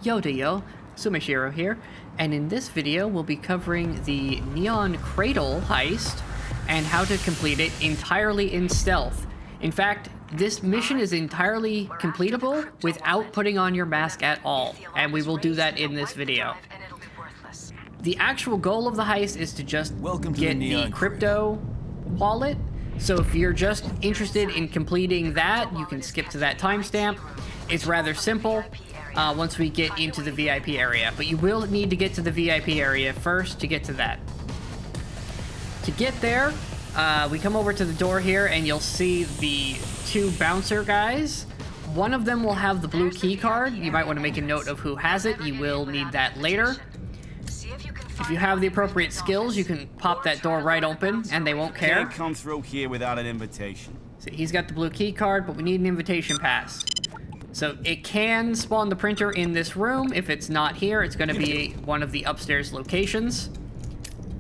Yo, Sumeshiro here, and in this video we'll be covering the Neon Cradle heist and how to complete it entirely in stealth. In fact, this mission is entirely completable without putting on your mask at all, and we will do that in this video. The actual goal of the heist is to just get the crypto wallet, so if you're just interested in completing that, you can skip to that timestamp. It's rather simple once we get into the VIP area, but you will need to get to the VIP area first to get to that. To get there, we come over to the door here and you'll see the two bouncer guys. One of them will have the blue key card. You might want to make a note of who has it. You will need that later. If you have the appropriate skills, you can pop that door right open and they won't care. Can't come through here without an invitation. So he's got the blue key card, but we need an invitation pass. So it can spawn the printer in this room. If it's not here, it's going to be one of the upstairs locations.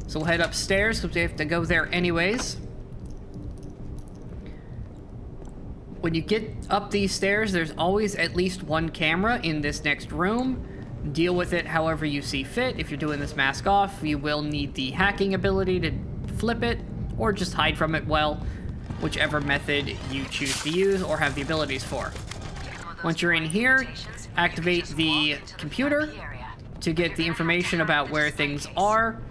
So we'll head upstairs because we have to go there anyways. When you get up these stairs, there's always at least one camera in this next room. Deal with it however you see fit. If you're doing this mask off, you will need the hacking ability to flip it or just hide from it, well, whichever method you choose to use or have the abilities for. Once you're in here, activate the computer to get the information about where things are.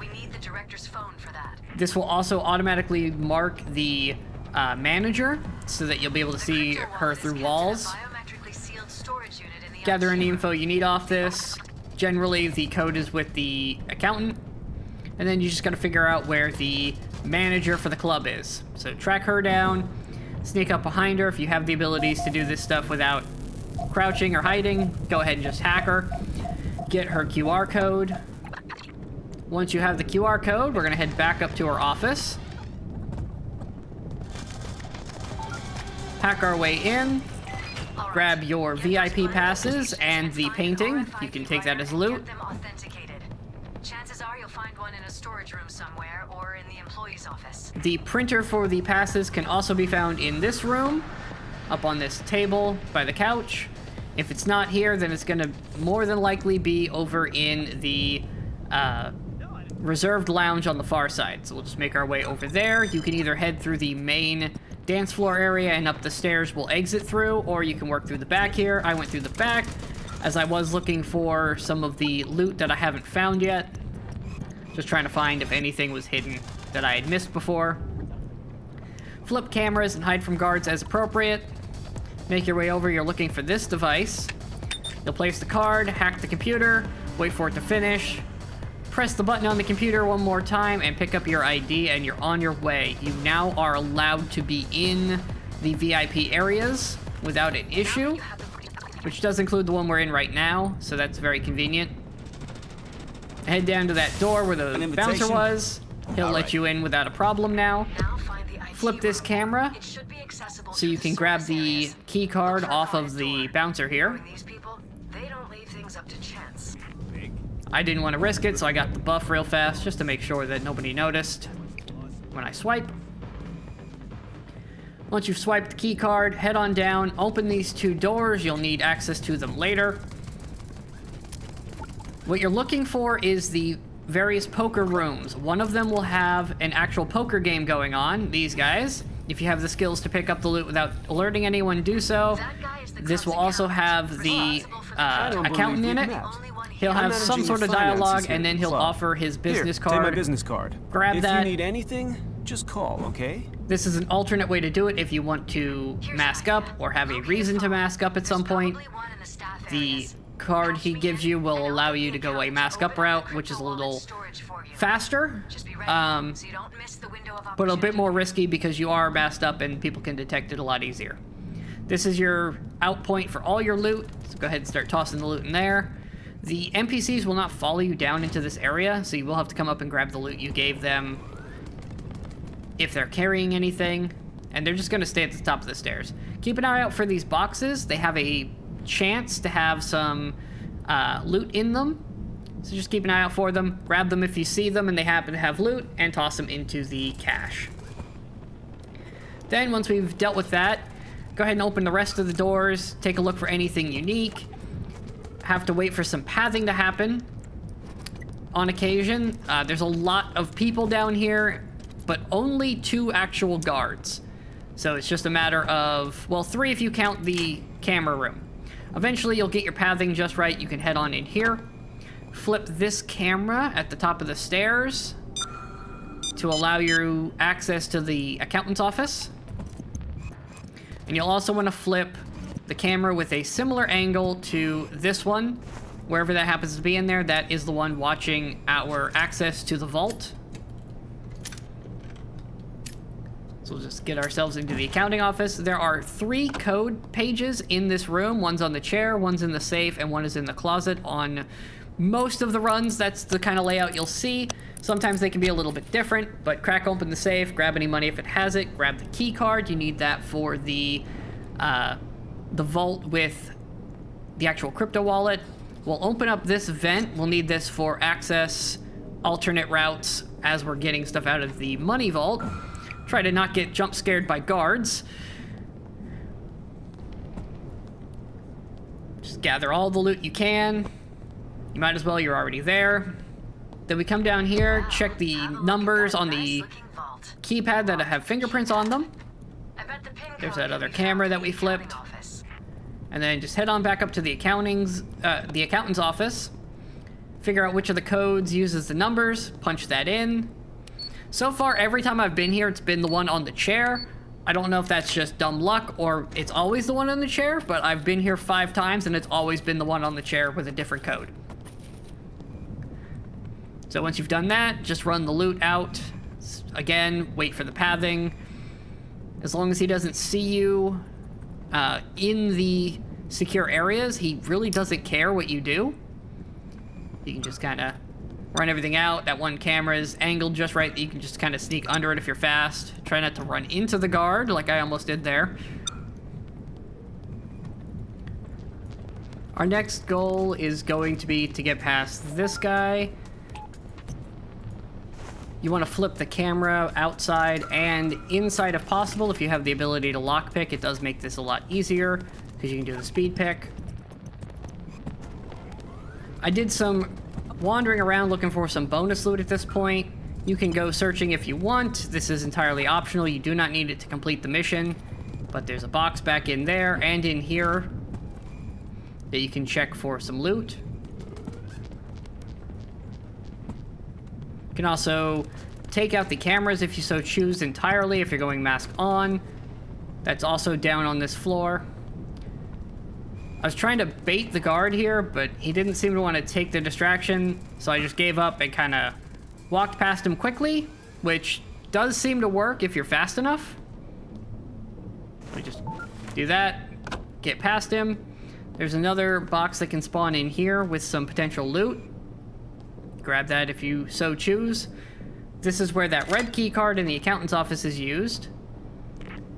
This will also automatically mark the manager so that you'll be able to see her through walls. Gather any info you need off this. Generally, the code is with the accountant. And then you just gotta figure out where the manager for the club is. So track her down, sneak up behind her. If you have the abilities to do this stuff without crouching or hiding, go ahead and just hack her. Get her QR code. Once you have the QR code, we're gonna head back up to her office. Hack our way in. Grab your VIP passes and the painting. You can take that as loot. Chances are you'll find one in a storage room somewhere or in the employee's office. The printer for the passes can also be found in this room, up on this table by the couch. If it's not here, then it's gonna more than likely be over in the reserved lounge on the far side. So we'll just make our way over there. You can either head through the main dance floor area and up the stairs we'll exit through, or you can work through the back here. I went through the back as I was looking for some of the loot that I haven't found yet. Just trying to find if anything was hidden that I had missed before. Flip cameras and hide from guards as appropriate. Make your way over, you're looking for this device. You'll place the card, hack the computer, wait for it to finish. Press the button on the computer one more time and pick up your ID and you're on your way. You now are allowed to be in the VIP areas without an issue, which does include the one we're in right now, so that's very convenient. Head down to that door where the bouncer was. He'll let you in without a problem now. Flip this camera so you can grab the key card off of the bouncer here. I didn't want to risk it, so I got the buff real fast just to make sure that nobody noticed when I swipe. Once you've swiped the key card, head on down, open these two doors. You'll need access to them later. What you're looking for is the various poker rooms. One of them will have an actual poker game going on, these guys. If you have the skills to pick up the loot without alerting anyone, do so. This will also have the accountant in it. He'll have some sort of dialogue, and then he'll offer his business card. Take my business card. Grab that. If you need anything, just call, okay? This is an alternate way to do it if you want to mask up or have a reason to mask up at some point. The card he gives you will allow you to go a mask up route, which is a little faster, but a bit more risky because you are masked up and people can detect it a lot easier. This is your out point for all your loot, so go ahead and start tossing the loot in there. The NPCs will not follow you down into this area, so you will have to come up and grab the loot you gave them if they're carrying anything, and they're just going to stay at the top of the stairs. Keep an eye out for these boxes. They have a chance to have some loot in them, so just keep an eye out for them. Grab them if you see them and they happen to have loot, and toss them into the cache. Then, once we've dealt with that, go ahead and open the rest of the doors, take a look for anything unique. have to wait for some pathing to happen on occasion. There's a lot of people down here, but only 2 actual guards. So it's just a matter of, well, 3 if you count the camera room. Eventually you'll get your pathing just right. You can head on in here. Flip this camera at the top of the stairs to allow you access to the accountant's office. And you'll also want to flip the camera with a similar angle to this one. Wherever that happens to be in there, that is the one watching our access to the vault. So we'll just get ourselves into the accounting office. There are 3 code pages in this room. One's on the chair, one's in the safe, and one is in the closet. On most of the runs, that's the kind of layout you'll see. Sometimes they can be a little bit different, but crack open the safe, grab any money if it has it, grab the key card. You need that for the vault with the actual crypto wallet. We'll open up this vent. We'll need this for access alternate routes as we're getting stuff out of the money vault. Try to not get jump scared by guards. Just gather all the loot you can. You might as well, you're already there. Then we come down here, check the numbers on the keypad that have fingerprints on them. There's that other camera that we flipped. And then just head on back up to the accountant's office. Figure out which of the codes uses the numbers, punch that in. So far, every time I've been here, it's been the one on the chair. I don't know if that's just dumb luck or it's always the one on the chair, but I've been here 5 times and it's always been the one on the chair with a different code. So once you've done that, just run the loot out. Again, wait for the pathing. As long as he doesn't see you in the secure areas, he really doesn't care what you do. You can just kind of run everything out. That one camera is angled just right that you can just kind of sneak under it if you're fast. Try not to run into the guard like I almost did there. Our next goal is going to be to get past this guy. You want to flip the camera outside and inside if possible. If you have the ability to lockpick, it does make this a lot easier because you can do the speed pick. I did some wandering around looking for some bonus loot at this point. You can go searching if you want. This is entirely optional. You do not need it to complete the mission. But there's a box back in there and in here that you can check for some loot. You can also take out the cameras if you so choose entirely, if you're going mask on. That's also down on this floor. I was trying to bait the guard here, but he didn't seem to want to take the distraction, so I just gave up and kind of walked past him quickly, which does seem to work if you're fast enough. We just do that, get past him. There's another box that can spawn in here with some potential loot. Grab that if you so choose. This is where that red key card in the accountant's office is used.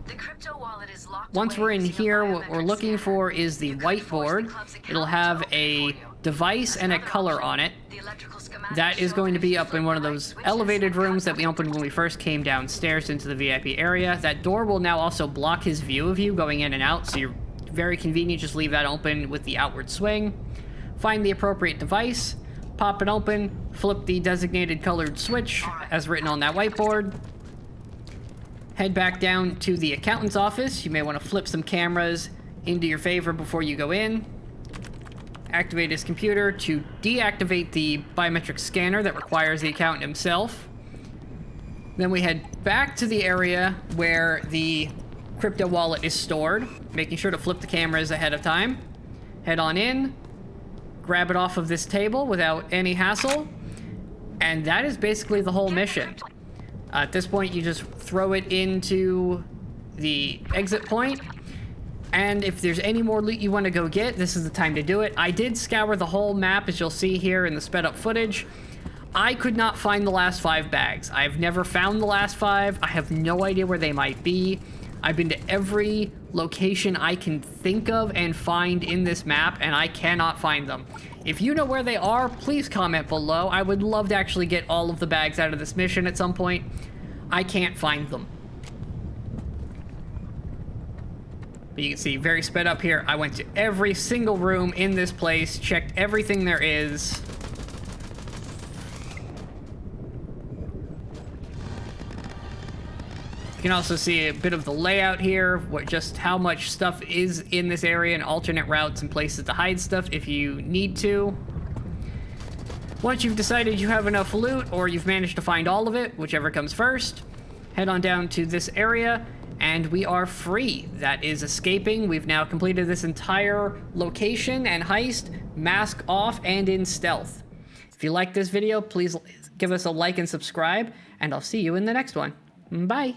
The crypto wallet is locked. Once we're in here, what we're looking for is the whiteboard. It'll have a device and a color on it. That is going to be up in one of those elevated rooms that we opened when we first came downstairs into the VIP area. That door will now also block his view of you going in and out, so you're very convenient. Just leave that open with the outward swing. Find the appropriate device. Pop it open, flip the designated colored switch as written on that whiteboard. Head back down to the accountant's office. You may want to flip some cameras into your favor before you go in. Activate his computer to deactivate the biometric scanner that requires the accountant himself. Then we head back to the area where the crypto wallet is stored, making sure to flip the cameras ahead of time. Head on in. Grab it off of this table without any hassle, and that is basically the whole mission. At this point, you just throw it into the exit point, and if there's any more loot you want to go get, this is the time to do it. I did scour the whole map, as you'll see here in the sped up footage. I could not find the last 5 bags. I've never found the last 5. I have no idea where they might be. I've been to every location I can think of and find in this map, and I cannot find them. If you know where they are, please comment below. I would love to actually get all of the bags out of this mission at some point. I can't find them. But you can see very sped up here. I went to every single room in this place, checked everything there is. You can also see a bit of the layout here, just how much stuff is in this area and alternate routes and places to hide stuff if you need to. Once you've decided you have enough loot, or you've managed to find all of it, whichever comes first, head on down to this area, and we are free. That is escaping. We've now completed this entire location and heist, mask off and in stealth. If you like this video, please give us a like and subscribe, and I'll see you in the next one. Bye.